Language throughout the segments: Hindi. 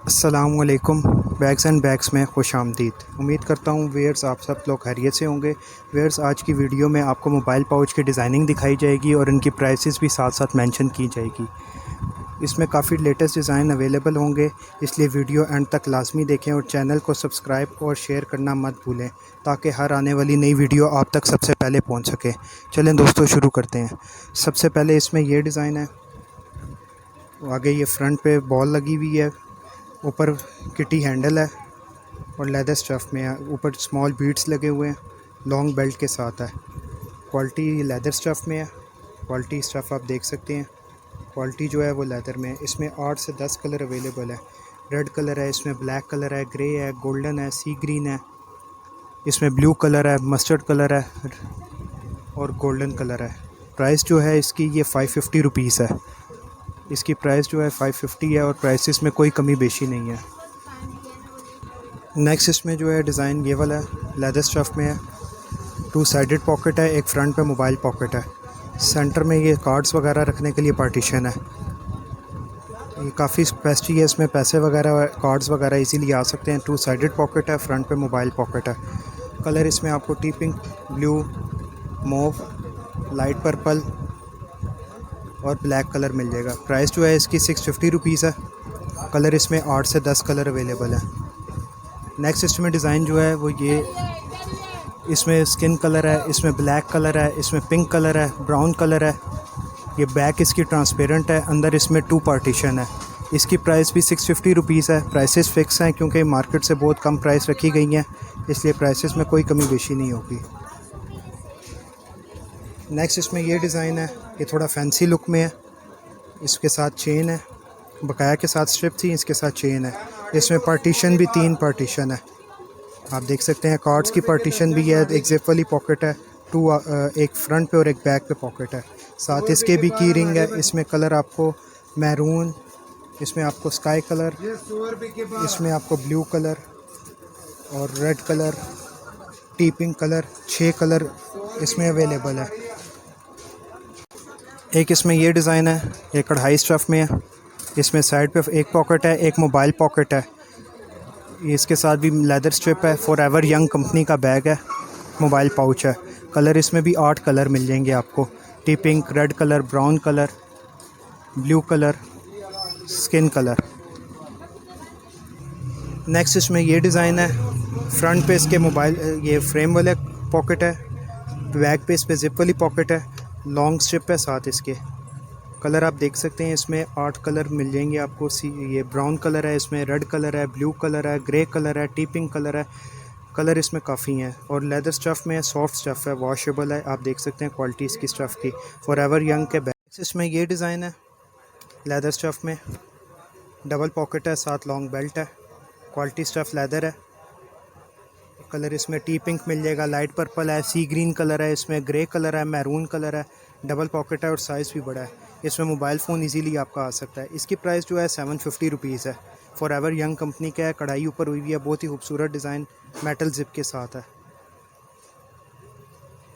अस्सलामुअलैकुम। बैग्स एंड बैग्स में खुश आमदीद। उम्मीद करता हूँ वेयर्स आप सब लोग खैरियत से होंगे। वेयर्स, आज की वीडियो में आपको मोबाइल पाउच की डिज़ाइनिंग दिखाई जाएगी और इनकी प्राइसेस भी साथ साथ मेंशन की जाएगी। इसमें काफ़ी लेटेस्ट डिज़ाइन अवेलेबल होंगे, इसलिए वीडियो एंड तक लाजमी देखें और चैनल को सब्सक्राइब और शेयर करना मत भूलें ताकि हर आने वाली नई वीडियो आप तक सबसे पहले पहुँच सके। चलें दोस्तों, शुरू करते हैं। सबसे पहले इसमें ये डिज़ाइन है। आगे ये फ्रंट पे बॉल लगी हुई है, ऊपर किटी हैंडल है और लेदर स्टफ़ में है। ऊपर स्मॉल बीड्स लगे हुए हैं, लॉन्ग बेल्ट के साथ है। क्वालिटी लेदर स्टफ़ में है। क्वालिटी स्टफ़ आप देख सकते हैं, क्वालिटी जो है वो लेदर में है। इसमें 8 से 10 कलर अवेलेबल है। रेड कलर है, इसमें ब्लैक कलर है, ग्रे है, गोल्डन है, सी ग्रीन है, इसमें ब्लू कलर है, मस्टर्ड कलर है और गोल्डन कलर है। प्राइस जो है इसकी ये 550 रुपीज़ है। इसकी प्राइस जो है 550 है और प्राइसेस में कोई कमी बेशी नहीं है। नेक्स्ट इसमें जो है डिज़ाइन ये वाला है, लेदर स्टफ़ में है। 2 साइडेड पॉकेट है, एक फ्रंट पे मोबाइल पॉकेट है। सेंटर में ये कार्ड्स वगैरह रखने के लिए पार्टीशन है। ये काफ़ी स्पेसिटी है, इसमें पैसे वगैरह कार्ड्स वगैरह इजीली आ सकते हैं। 2 साइडेड पॉकेट है, फ्रंट पे मोबाइल पॉकेट है। कलर इसमें आपको T pink, blue, mauve, light purple और ब्लैक कलर मिल जाएगा। प्राइस जो है इसकी 650 रुपीज़ है। कलर इसमें 8 से 10 कलर अवेलेबल है। नेक्स्ट इसमें डिज़ाइन जो है वो ये, इसमें स्किन कलर है, इसमें ब्लैक कलर है, इसमें पिंक कलर है, ब्राउन कलर है। ये बैक इसकी ट्रांसपेरेंट है, अंदर इसमें 2 पार्टीशन है। इसकी प्राइस भी 650 रुपीज़ है। प्राइसेस फ़िक्स हैं क्योंकि मार्केट से बहुत कम प्राइस रखी गई हैं, इसलिए प्राइसेस में कोई कमी बेशी नहीं होगी। नेक्स्ट इसमें ये डिज़ाइन है, ये थोड़ा फैंसी लुक में है। इसके साथ चेन है, बकाया के साथ स्ट्रिप थी, इसके साथ चेन है। इसमें पार्टीशन भी 3 पार्टीशन है, आप देख सकते हैं। कार्ड्स की पार्टीशन भी है, एक जिप वाली पॉकेट है, एक फ्रंट पे और एक बैक पे पॉकेट है। साथ इसके भी की रिंग है। इसमें कलर आपको मैरून, इसमें आपको स्काई कलर, इसमें आपको ब्लू कलर और red colour, T pink colour, 6 colour इसमें अवेलेबल है। एक इसमें ये डिज़ाइन है, ये कढ़ाई स्टफ़ में है। इसमें साइड पे एक पॉकेट है, एक मोबाइल पॉकेट है। इसके साथ भी लेदर स्ट्रिप है। फॉरएवर यंग कंपनी का बैग है, मोबाइल पाउच है। कलर इसमें भी 8 कलर मिल जाएंगे आपको। T pink, red colour, brown colour, blue colour, skin colour. Next इसमें ये डिज़ाइन है। फ्रंट पे इसके मोबाइल ये फ्रेम वाले पॉकेट है, बैक पे इस पे जिप वाली पॉकेट है, लॉन्ग स्ट्रिप है साथ इसके। कलर आप देख सकते हैं, इसमें 8 कलर मिल जाएंगे आपको। ये ब्राउन कलर है, इसमें रेड कलर है, ब्लू कलर है, ग्रे कलर है, टी पिंक कलर है। कलर इसमें काफ़ी हैं और लेदर स्टफ़ में है, सॉफ्ट स्टफ़ है, वॉशेबल है। आप देख सकते हैं क्वालिटी इसकी स्टफ़ की। फॉरएवर यंग के बैग्स इसमें ये डिज़ाइन है, लेदर स्टफ़ में, डबल पॉकेट है, साथ लॉन्ग बेल्ट है। क्वालिटी स्टफ़ लेदर है। कलर इसमें टी पिंक मिल जाएगा, लाइट पर्पल है, सी ग्रीन कलर है, इसमें ग्रे कलर है, मैरून कलर है। डबल पॉकेट है और साइज़ भी बड़ा है। इसमें मोबाइल फ़ोन इजीली आपका आ सकता है। इसकी प्राइस जो है 750 रुपीज़ है। फॉरएवर यंग कंपनी का है, कढ़ाई ऊपर हुई हुई है, बहुत ही खूबसूरत डिज़ाइन, मेटल जिप के साथ है।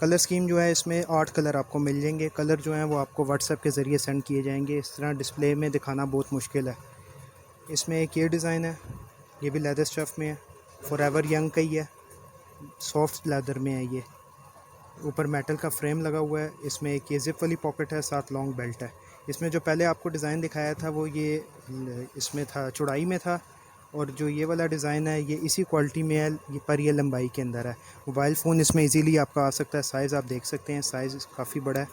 कलर स्कीम जो है इसमें 8 कलर आपको मिल जाएंगे। कलर जो हैं वो आपको व्हाट्सएप के ज़रिए सेंड किए जाएंगे। इस तरह डिस्प्ले में दिखाना बहुत मुश्किल है। इसमें एक ये डिज़ाइन है, ये भी लेदर स्टफ़ में है, फॉरएवर यंग का ही है, सॉफ्ट लेदर में है। ये ऊपर मेटल का फ्रेम लगा हुआ है। इसमें एक ये जिप वाली पॉकेट है, साथ लॉन्ग बेल्ट है। इसमें जो पहले आपको डिज़ाइन दिखाया था वो ये इसमें था, चौड़ाई में था, और जो ये वाला डिज़ाइन है ये इसी क्वालिटी में है, ये पर ये लंबाई के अंदर है। मोबाइल फ़ोन इसमें इजीली आपका आ सकता है। साइज़ आप देख सकते हैं, साइज़ काफ़ी बड़ा है,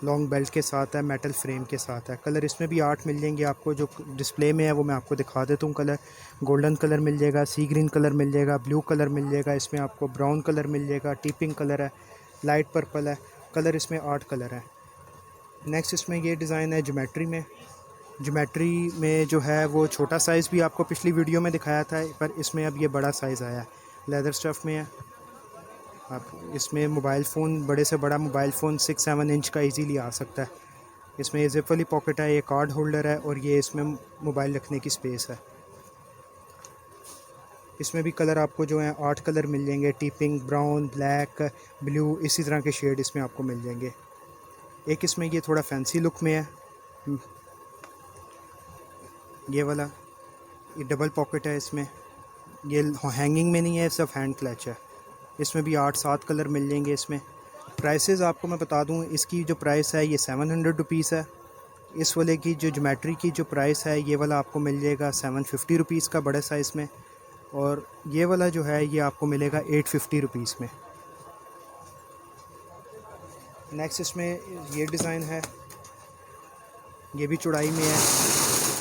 लॉन्ग बेल्ट के साथ है, मेटल फ्रेम के साथ है। कलर इसमें भी 8 मिल जाएंगे आपको। जो डिस्प्ले में है वो मैं आपको दिखा देता हूँ। कलर गोल्डन कलर मिल जाएगा, सी ग्रीन कलर मिल जाएगा, ब्लू कलर मिल जाएगा, इसमें आपको ब्राउन कलर मिल जाएगा, टी पिंक कलर है, लाइट पर्पल है। कलर इसमें 8 कलर है। नेक्स्ट इसमें ये डिज़ाइन है ज्योमेट्री में। ज्योमेट्री में जो है वो छोटा साइज़ भी आपको पिछली वीडियो में दिखाया था, पर इसमें अब ये बड़ा साइज़ आया है, लेदर स्टफ़ में है। आप इसमें मोबाइल फ़ोन, बड़े से बड़ा मोबाइल फ़ोन 6-7 इंच का इजीली आ सकता है। इसमें ये जिप वाली पॉकेट है, ये कार्ड होल्डर है और ये इसमें मोबाइल रखने की स्पेस है। इसमें भी कलर आपको जो है 8 कलर मिल जाएंगे। T pink, brown, black, blue, इसी तरह के शेड इसमें आपको मिल जाएंगे। एक इसमें ये थोड़ा फैंसी लुक में है, ये वाला। ये डबल पॉकेट है इसमें, ये हैंगिंग में नहीं है, सिर्फ हैंड क्लच है। इसमें भी 8-7 कलर मिल जाएंगे इसमें। प्राइसेस आपको मैं बता दूं, इसकी जो प्राइस है ये 700 रुपीज़ है। इस वाले की जो ज्योमेट्री की जो प्राइस है, ये वाला आपको मिल जाएगा 750 रुपीज़ का बड़े साइज़ में, और ये वाला जो है ये आपको मिलेगा 850 रुपीज़ में। नेक्स्ट इसमें ये डिज़ाइन है, ये भी चौड़ाई में है,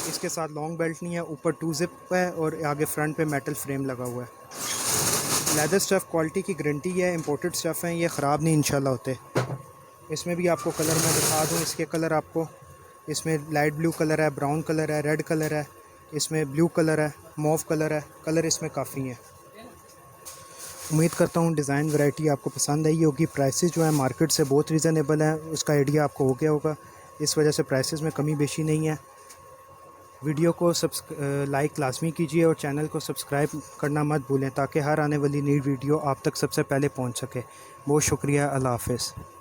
इसके साथ लॉन्ग बेल्ट नहीं है, ऊपर 2 ज़िप है और आगे फ्रंट पे मेटल फ्रेम लगा हुआ है। लेदर स्टफ़ क्वालिटी की गारंटी है, इंपोर्टेड स्टफ़ हैं, ये ख़राब नहीं इंशाल्लाह होते। इसमें भी आपको कलर मैं दिखा दूँ, इसके कलर आपको, इसमें लाइट ब्लू कलर है, ब्राउन कलर है, रेड कलर है, इसमें ब्लू कलर है, मॉव कलर है, कलर इसमें काफ़ी हैं। उम्मीद करता हूँ डिज़ाइन वैरायटी आपको पसंद आई होगी। प्राइसेस जो है मार्केट से बहुत रीज़नेबल है, उसका आइडिया आपको हो गया होगा। इस वजह से प्राइसेस में कमी बेशी नहीं है। वीडियो को लाइक लाजमी कीजिए और चैनल को सब्सक्राइब करना मत भूलें, ताकि हर आने वाली नई वीडियो आप तक सबसे पहले पहुँच सके। बहुत शुक्रिया, अल्लाह हाफ़िज़।